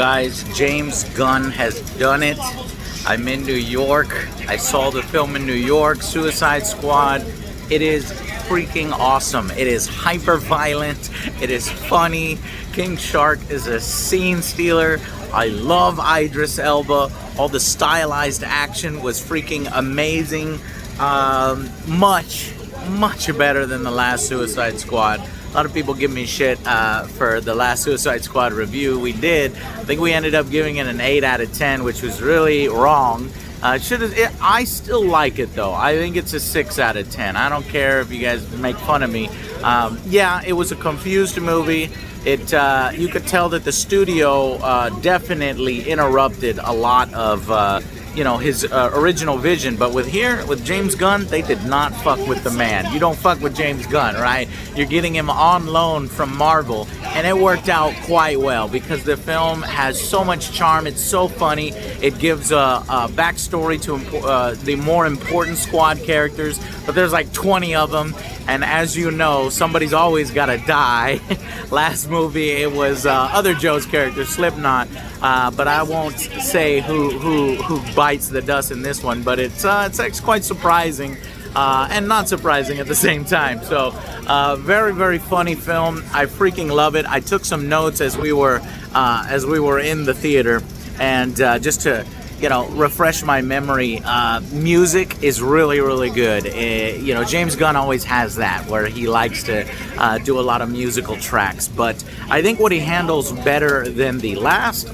Guys, James Gunn has done it. I'm in New York. I saw the film in New York, Suicide Squad. It is freaking awesome. It is hyper violent. It is funny. King Shark is a scene stealer. I love Idris Elba. All the stylized action was freaking amazing. Much better than the last Suicide Squad. A lot of people give me shit for the last Suicide Squad review we did. I think we ended up giving it an 8 out of 10, which was really wrong. I still like it though. I think it's a 6 out of 10. I don't care if you guys make fun of me. Yeah, it was a confused movie. You could tell that the studio definitely interrupted a lot of his original vision, but with James Gunn, they did not fuck with the man. You don't fuck with James Gunn, right? You're getting him on loan from Marvel, and it worked out quite well because the film has so much charm. It's so funny. It gives a backstory to the more important squad characters, but there's like 20 of them, and as you know, somebody's always got to die. Last movie, it was other Joe's character, Slipknot, but I won't say who bites the dust in this one, but it's actually quite surprising and not surprising at the same time. So very funny film. I freaking love it. I took some notes as we were in the theater, and just to refresh my memory, music is really good. James Gunn always has that, where he likes to do a lot of musical tracks, but I think what he handles better than the last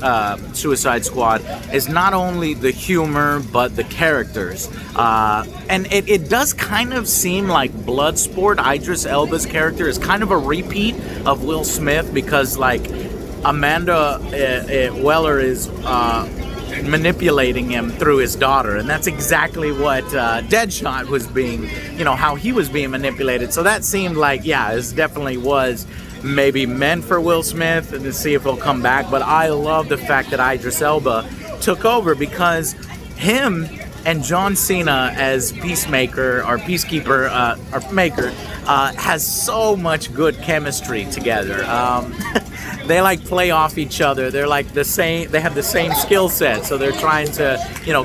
Suicide Squad is not only the humor, but the characters. And it does kind of seem like Bloodsport, Idris Elba's character, is kind of a repeat of Will Smith, because like Amanda Weller is manipulating him through his daughter, and that's exactly what Deadshot was being, how he was being manipulated. So that seemed like, yeah, this definitely was maybe meant for Will Smith, and to see if he'll come back. But I love the fact that Idris Elba took over, because him and John Cena as Peacemaker or Peacekeeper or Maker has so much good chemistry together. They like play off each other. They're like the same. They have the same skill set, so they're trying to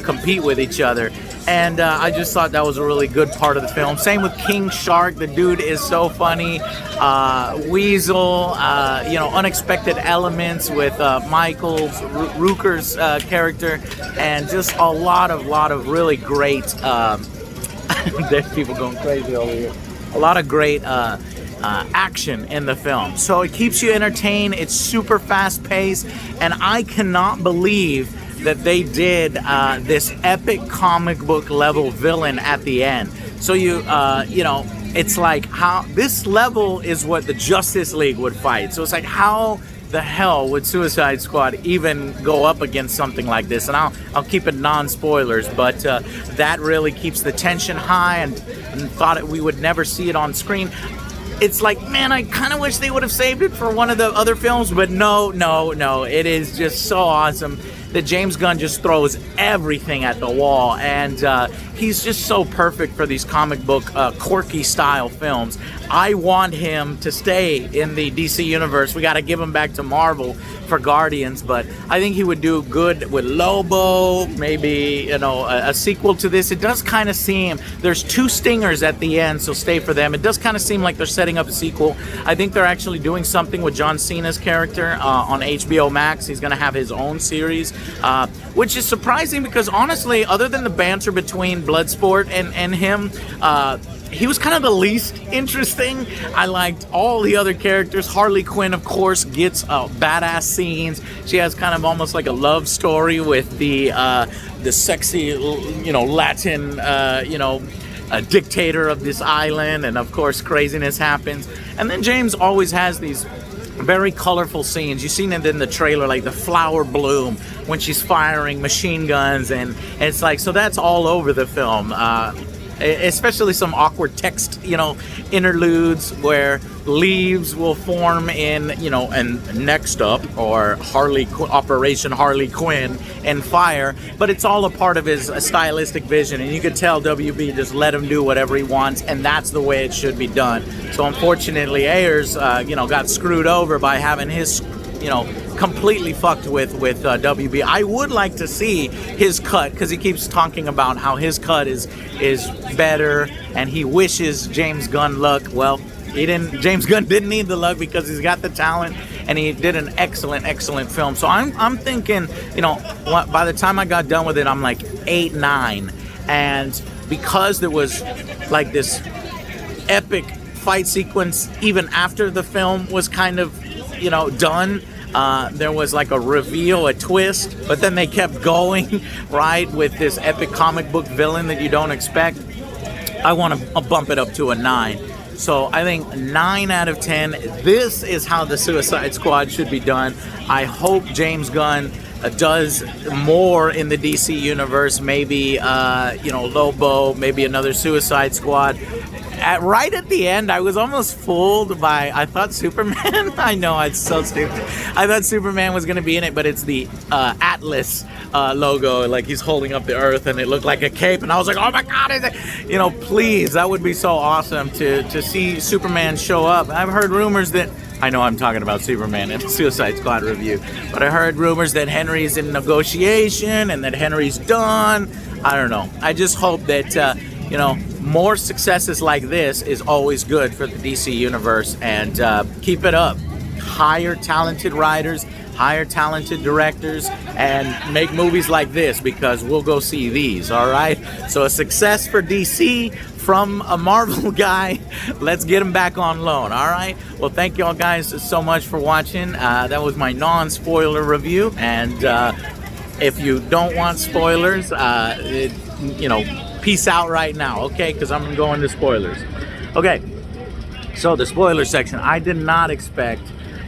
compete with each other. And I just thought that was a really good part of the film. Same with King Shark. The dude is so funny. Weasel, unexpected elements with Michael Rooker's character, and just a lot of really great. There's people going crazy over here. A lot of great action in the film. So it keeps you entertained. It's super fast paced, and I cannot believe that they did this epic comic book level villain at the end. So it's like, how this level is what the Justice League would fight. So it's like, how the hell would Suicide Squad even go up against something like this? And I'll keep it non-spoilers, but that really keeps the tension high, and thought we would never see it on screen. It's like, man, I kind of wish they would have saved it for one of the other films, but no. It is just so awesome that James Gunn just throws everything at the wall, and he's just so perfect for these comic book quirky style films. I want him to stay in the DC universe. We got to give him back to Marvel for Guardians, but I think he would do good with Lobo, maybe a sequel to this. It does kind of seem, there's 2 stingers at the end, so stay for them. It does kind of seem like they're setting up a sequel. I think they're actually doing something with John Cena's character on HBO Max. He's going to have his own series, which is surprising, because honestly, other than the banter between Bloodsport and him, he was kind of the least interesting. I liked all the other characters. Harley Quinn, of course, gets badass scenes. She has kind of almost like a love story with the sexy, Latin, a dictator of this island, and of course craziness happens. And then James always has these very colorful scenes. You've seen it in the trailer, like the flower bloom when she's firing machine guns, and it's like, so that's all over the film. Especially some awkward text, interludes where leaves will form in, and next up, or Operation Harley Quinn and fire, but it's all a part of his stylistic vision, and you could tell WB just let him do whatever he wants, and that's the way it should be done. So unfortunately, Ayers, got screwed over by having his, completely fucked with WB. I would like to see his cut, because he keeps talking about how his cut is better, and he wishes James Gunn luck. Well, James Gunn didn't need the luck because he's got the talent, and he did an excellent film. So I'm thinking, you know, by the time I got done with it, I'm like 8, 9, and because there was like this epic fight sequence even after the film was kind of, you know, done. There was like a reveal, a twist, but then they kept going, right, with this epic comic book villain that you don't expect. I want to bump it up to a 9. So I think 9 out of 10. This is how the Suicide Squad should be done. I hope James Gunn does more in the DC universe. Maybe, you know, Lobo, maybe another Suicide Squad. Right at the end, I was almost fooled by, I thought Superman, I know, it's so stupid. I thought Superman was going to be in it, but it's the Atlas logo, like he's holding up the earth, and it looked like a cape, and I was like, oh my God, is it? You know, please, that would be so awesome to see Superman show up. I've heard rumors that, I know I'm talking about Superman in the Suicide Squad review, but I heard rumors that Henry's in negotiation and that Henry's done. I don't know. I just hope that, you know, more successes like this is always good for the DC universe, and keep it up. Hire talented writers, hire talented directors, and make movies like this, because we'll go see these, all right? So a success for DC from a Marvel guy. Let's get him back on loan, all right? Well, thank y'all guys so much for watching. That was my non-spoiler review, and if you don't want spoilers, you know, peace out right now, okay? Because I'm going to spoilers. Okay, so the spoiler section. I did not expect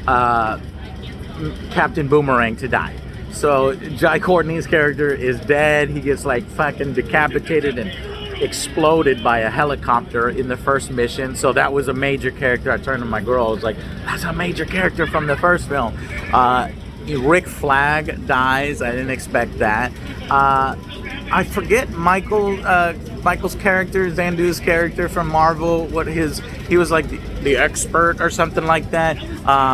Captain Boomerang to die. So Jai Courtney's character is dead. He gets like fucking decapitated and exploded by a helicopter in the first mission. So that was a major character. I turned to my girl. I was like, that's a major character from the first film. Rick Flag dies. I didn't expect that. I forget Michael's character, Zandu's character from Marvel, he was like the expert or something like that.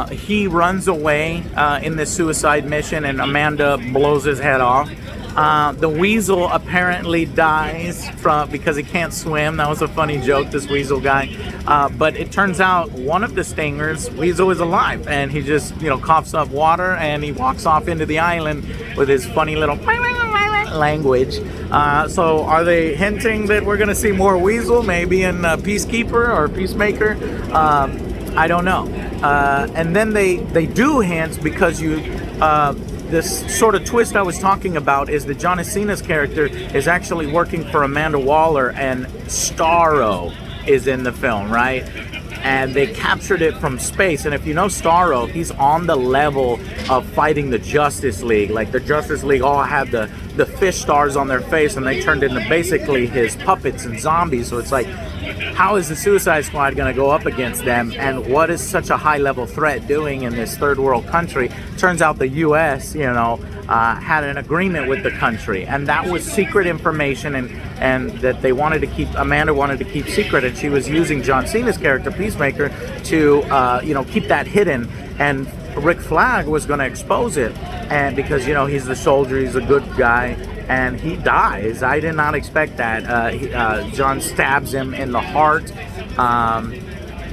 He runs away in this suicide mission, and Amanda blows his head off. The Weasel apparently dies because he can't swim. That was a funny joke, this Weasel guy. But it turns out one of the Stingers, Weasel, is alive, and he just, you know, coughs up water, and he walks off into the island with his funny little language. So are they hinting that we're going to see more Weasel, maybe in Peacekeeper or Peacemaker? I don't know. And then they do hint, because this sort of twist I was talking about is that John Cena's character is actually working for Amanda Waller, and Starro is in the film, right? And they captured it from space. And if you know Starro, he's on the level of fighting the Justice League. Like the Justice League all had the fish stars on their face, and they turned into basically his puppets and zombies. So it's like, how is the Suicide Squad going to go up against them? And what is such a high-level threat doing in this third world country? Turns out the U.S., you know, had an agreement with the country, and that was secret information, and that they wanted to keep, Amanda wanted to keep secret, and she was using John Cena's character, Peacemaker, to, you know, keep that hidden. And Rick Flag was going to expose it, and because, you know, he's the soldier, he's a good guy, and he dies. I did not expect that. John stabs him in the heart.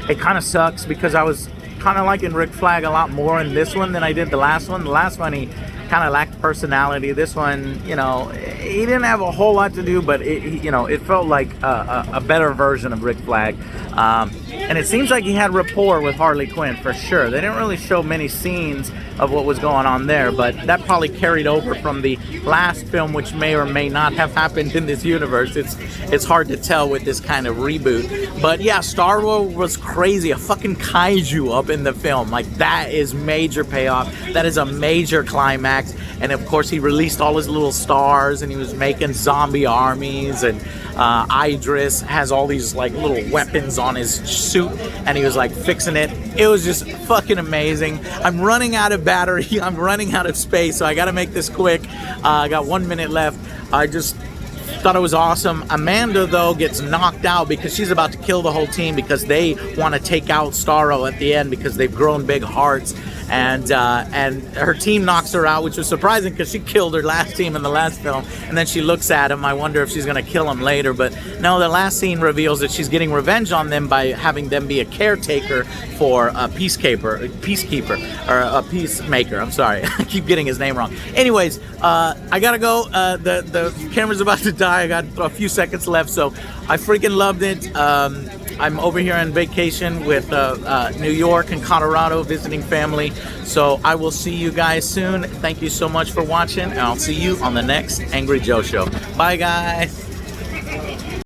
It kind of sucks, because I was kind of liking Rick Flag a lot more in this one than I did the last one. The last one, he kind of lacked personality. This one, you know, he didn't have a whole lot to do, but you know, it felt like a better version of Rick Flag. And it seems like he had rapport with Harley Quinn for sure. They didn't really show many scenes of what was going on there, but that probably carried over from the last film, which may or may not have happened in this universe. It's hard to tell with this kind of reboot. But yeah, Starro was crazy. A fucking kaiju up in the film. Like, that is major payoff. That is a major climax. And of course, he released all his little stars, and he was making zombie armies, and Idris has all these like little weapons on his suit, and he was like fixing it. It was just fucking amazing. I'm running out of battery. I'm running out of space, so I gotta make this quick. I got 1 minute left. I just thought it was awesome. Amanda, though, gets knocked out because she's about to kill the whole team, because they want to take out Starro at the end because they've grown big hearts. and her team knocks her out, which was surprising because she killed her last team in the last film. And then she looks at him. I wonder if she's gonna kill him later, but no. The last scene reveals that she's getting revenge on them by having them be a caretaker for a peacekeeper, or a peacemaker. I'm sorry, I keep getting his name wrong. Anyways, I gotta go. The camera's about to die. I got a few seconds left, so I freaking loved it. I'm over here on vacation with New York and Colorado visiting family, so I will see you guys soon. Thank you so much for watching, and I'll see you on the next Angry Joe show. Bye, guys.